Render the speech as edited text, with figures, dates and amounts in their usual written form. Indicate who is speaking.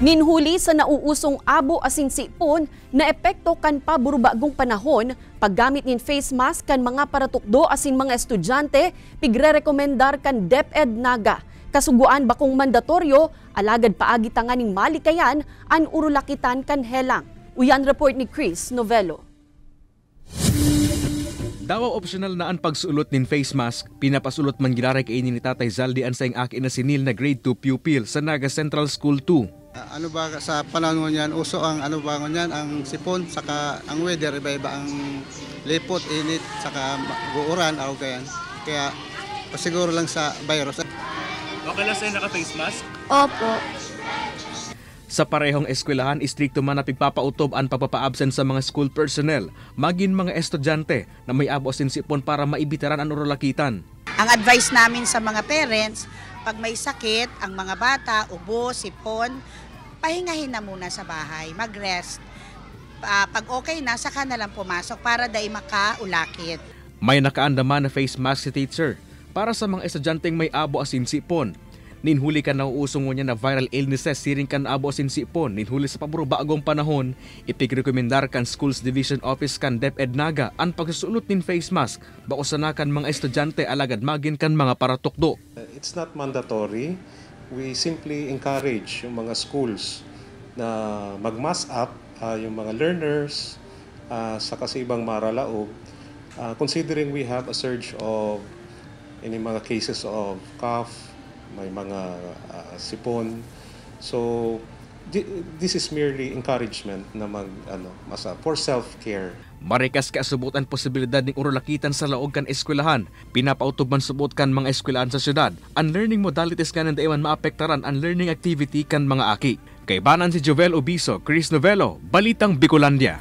Speaker 1: Ninhuli sa nauusong abo asin sipon na epekto kan paburubagong panahon, paggamit nin face mask kan mga paratukdo asin mga estudyante, pigre-rekomendar kan DepEd Naga. Kasuguan bakong mandatoryo, alagad paagi tanganing malikayan, an urulakitan kan helang. Uyan report ni Chris Novello.
Speaker 2: Daw optional na ang pagsulot nin face mask, pinapasulot man gilaray kay ni Tatay Zaldi ang sayang aki na sinil na grade 2 pupil sa Naga Central School 2.
Speaker 3: Ano ba sa panahon niyan, uso ang ano ba niyan, ang sipon, saka ang weather, iba-iba ang lipot, init, saka guuran, o ganyan. Kaya pasiguro lang sa virus.
Speaker 4: Okay lang sa'yo naka-face mask?
Speaker 5: Opo.
Speaker 2: Sa parehong eskwelahan, istrikto man na pigpapautob ang pagpapa-absent sa mga school personnel, maging mga estudyante na may abo asin sipon para maibitaran ang urulakitan.
Speaker 6: Ang advice namin sa mga parents, pag may sakit, ang mga bata, ubo, sipon, pahingahin na muna sa bahay, mag-rest. Pag okay na, saka na lang pumasok para dahil makaulakit.
Speaker 2: May nakaandaman na face mask si teacher para sa mga estudyanteng may abo asin sipon. Ninhuli ka nauusong niya na viral illnesses siring kan abo asin sipon. Ninhuli sa paborobagong panahon, ipigrekomendar kan Schools Division Office kan DepEd Naga ang pagsusulot nin face mask bako sanakan mga estudyante alagad magin kan mga paratukdo.
Speaker 7: It's not mandatory. We simply encourage yung mga schools na mag-mask up, yung mga learners, sa kasibang maralaog, considering we have a surge of any mga cases of cough, may mga sipon. So this is merely encouragement na for self-care.
Speaker 2: Marikas kaasubutan posibilidad ng urulakitan sa laog kan eskwelahan. Pinapautob man subot kan mga eskwelahan sa syudad. Ang learning modalities kanan daiman maapektaran ang learning activity kan mga aki. Kay banan si Jovel Obiso, Chris Novello, Balitang Bicolandia.